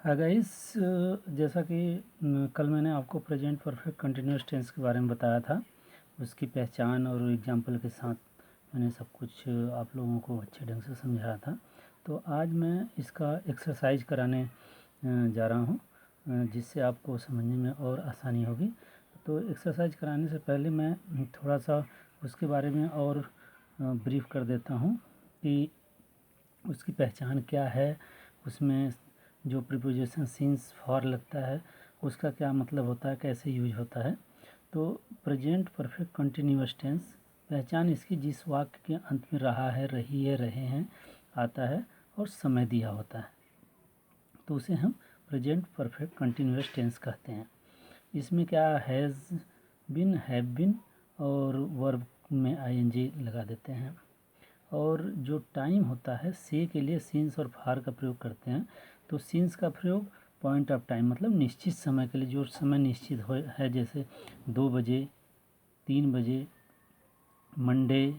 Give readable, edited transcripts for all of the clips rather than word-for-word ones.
Hi guys, जैसा कि कल मैंने आपको प्रेजेंट परफेक्ट कंटिन्यूअस टेंस के बारे में बताया था, उसकी पहचान और एग्जाम्पल के साथ मैंने सब कुछ आप लोगों को अच्छे ढंग से समझाया था। तो आज मैं इसका एक्सरसाइज कराने जा रहा हूँ, जिससे आपको समझने में और आसानी होगी। तो एक्सरसाइज कराने से पहले मैं थोड़ा सा उसके बारे में और ब्रीफ कर देता हूँ कि उसकी पहचान क्या है, उसमें जो प्रीपोजिशन सिंस फॉर लगता है उसका क्या मतलब होता है, कैसे यूज होता है। तो प्रेजेंट परफेक्ट कंटिन्यूअस टेंस पहचान इसकी जिस वाक्य के अंत में रहा है, रही है, रहे हैं आता है और समय दिया होता है, तो उसे हम प्रेजेंट परफेक्ट कंटिन्यूअस टेंस कहते हैं। इसमें क्या हैज़ बिन, हैव बिन और वर्ब में आईएनजी लगा देते हैं। और जो टाइम होता है, से के लिए सिंस और फार का प्रयोग करते हैं। तो सिंस का प्रयोग पॉइंट ऑफ टाइम मतलब निश्चित समय के लिए, जो समय निश्चित हो है, जैसे 2 बजे, 3 बजे, मंडे,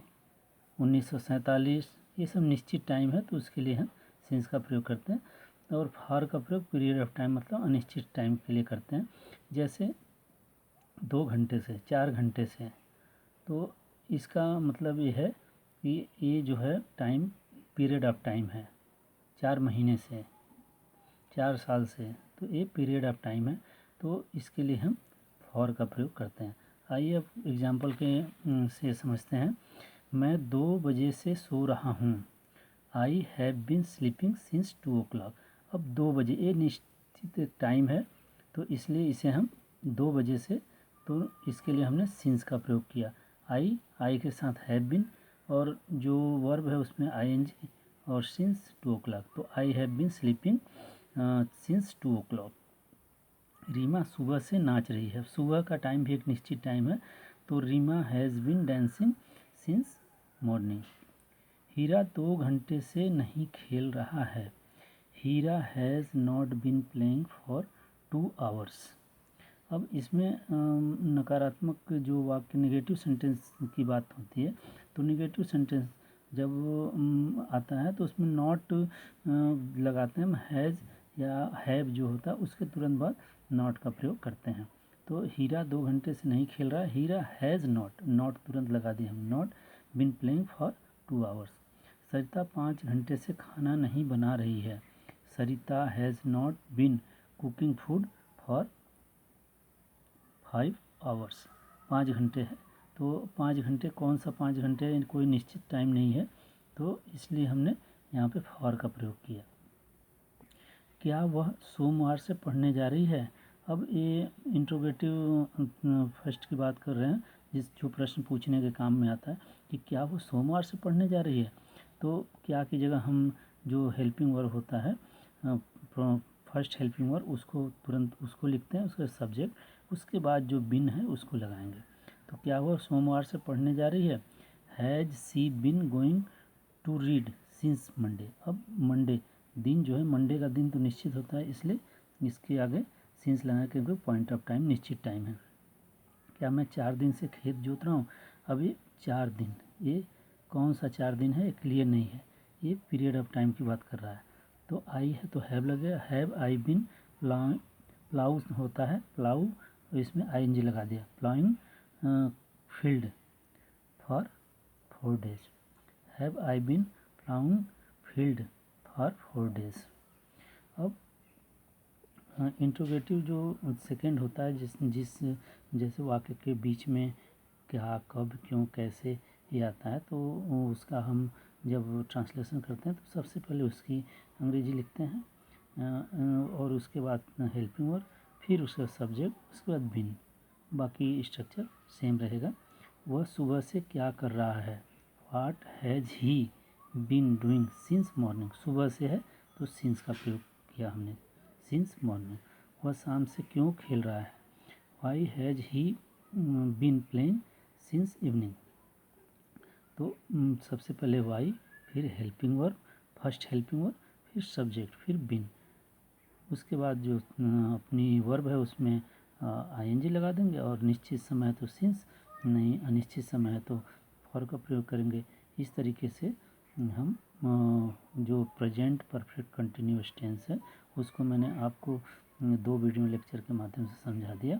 1947, ये सब निश्चित टाइम है, तो उसके लिए हम सिंस का प्रयोग करते हैं। और फार का प्रयोग पीरियड ऑफ टाइम मतलब अनिश्चित टाइम के लिए करते हैं, जैसे 2 घंटे से, 4 घंटे से। तो इसका मतलब ये है कि ये जो है टाइम पीरियड ऑफ टाइम है, 4 महीने से, 4 साल से, तो ये पीरियड ऑफ टाइम है, तो इसके लिए हम फॉर का प्रयोग करते हैं। आइए अब एग्जाम्पल के से समझते हैं। मैं 2 बजे से सो रहा हूँ। I have been sleeping since 2 o'clock। अब 2 बजे ये निश्चित टाइम है, तो इसलिए इसे हम 2 बजे से, तो इसके लिए हमने सिंस का प्रयोग किया। आई के साथ हैव बीन और जो वर्ब है उसमें आईएनजी और सिंस 2 o'clock, तो I have been sleeping since 2 o'clock। Reema सुबह से नाच रही है। सुबह का टाइम भी एक निश्चित टाइम है, तो Reema has been dancing since morning. Heera 2 घंटे से नहीं खेल रहा है। Heera has not been playing for 2 hours। अब इसमें नकारात्मक जो वाक्य नेगेटिव सेंटेंस की बात होती है, तो नेगेटिव सेंटेंस जब आता है तो उसमें नॉट लगाते हैं हम, हैज़ या हैव जो होता है उसके तुरंत बाद नॉट का प्रयोग करते हैं। तो हीरा 2 घंटे से नहीं खेल रहा है, हीरा हैज़ नॉट तुरंत लगा दिए हम, not been playing for 2 hours। Sarita 5 घंटे से खाना नहीं बना रही है। Sarita has not been cooking food for 5 hours। 5 घंटे है, तो 5 घंटे कौन सा 5 घंटे, कोई निश्चित टाइम नहीं है, तो इसलिए हमने यहाँ पे फॉर का प्रयोग किया। क्या वह सोमवार से पढ़ने जा रही है। अब ये इंट्रोगेटिव फर्स्ट की बात कर रहे हैं, जो प्रश्न पूछने के काम में आता है कि क्या वो सोमवार से पढ़ने जा रही है। तो क्या की जगह हम जो हेल्पिंग वर्ब होता है, फर्स्ट हेल्पिंग वर्ब, उसको तुरंत उसको लिखते हैं, उसका सब्जेक्ट, उसके बाद जो बिन है उसको लगाएंगे। तो क्या वो सोमवार से पढ़ने जा रही है। Has she been going to read since Monday. अब मंडे दिन जो है, मंडे का दिन तो निश्चित होता है, इसलिए इसके आगे सिंस लगाना, क्योंकि पॉइंट ऑफ टाइम निश्चित टाइम है। क्या मैं 4 दिन से खेत जोत रहा हूँ। अब ये 4 दिन, ये कौन सा 4 दिन है, ये क्लियर नहीं है, ये पीरियड ऑफ टाइम की बात कर रहा है। तो आई है तो हैव लगेगा, हैव आई बिन प्लाउ होता है, प्लाउ, तो इसमें आईएनजी लगा दिया, ploughing field for 4 days। Have I been ploughing field for 4 days। अब इंट्रोगेटिव जो सेकंड होता है, जिस जैसे वाक्य के बीच में क्या, कब, क्यों, कैसे ये आता है, तो उसका हम जब ट्रांसलेशन करते हैं तो सबसे पहले उसकी अंग्रेजी लिखते हैं और उसके बाद हेल्पिंग वर्ब, फिर उसका सब्जेक्ट, उसके बाद बिन, बाकी स्ट्रक्चर सेम रहेगा। वह सुबह से क्या कर रहा है। What has he been doing since morning. सुबह से है तो सिंस का प्रयोग किया हमने, सिंस मॉर्निंग। वह शाम से क्यों खेल रहा है। Why has he been playing since evening. तो सबसे पहले वाई, फिर helping verb, first helping verb, फिर सब्जेक्ट, फिर बिन, उसके बाद जो अपनी वर्ब है उसमें आईएनजी लगा देंगे, और निश्चित समय है तो सिंस, नहीं अनिश्चित समय है तो फॉर का प्रयोग करेंगे। इस तरीके से हम जो प्रेजेंट परफेक्ट कंटिन्यूअस टेंस है उसको मैंने आपको 2 वीडियो लेक्चर के माध्यम से समझा दिया।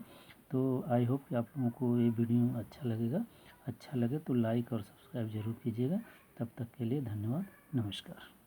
तो आई होप कि आप लोगों को ये वीडियो अच्छा लगेगा। अच्छा लगे तो लाइक और सब्सक्राइब ज़रूर कीजिएगा। तब तक के लिए धन्यवाद, नमस्कार।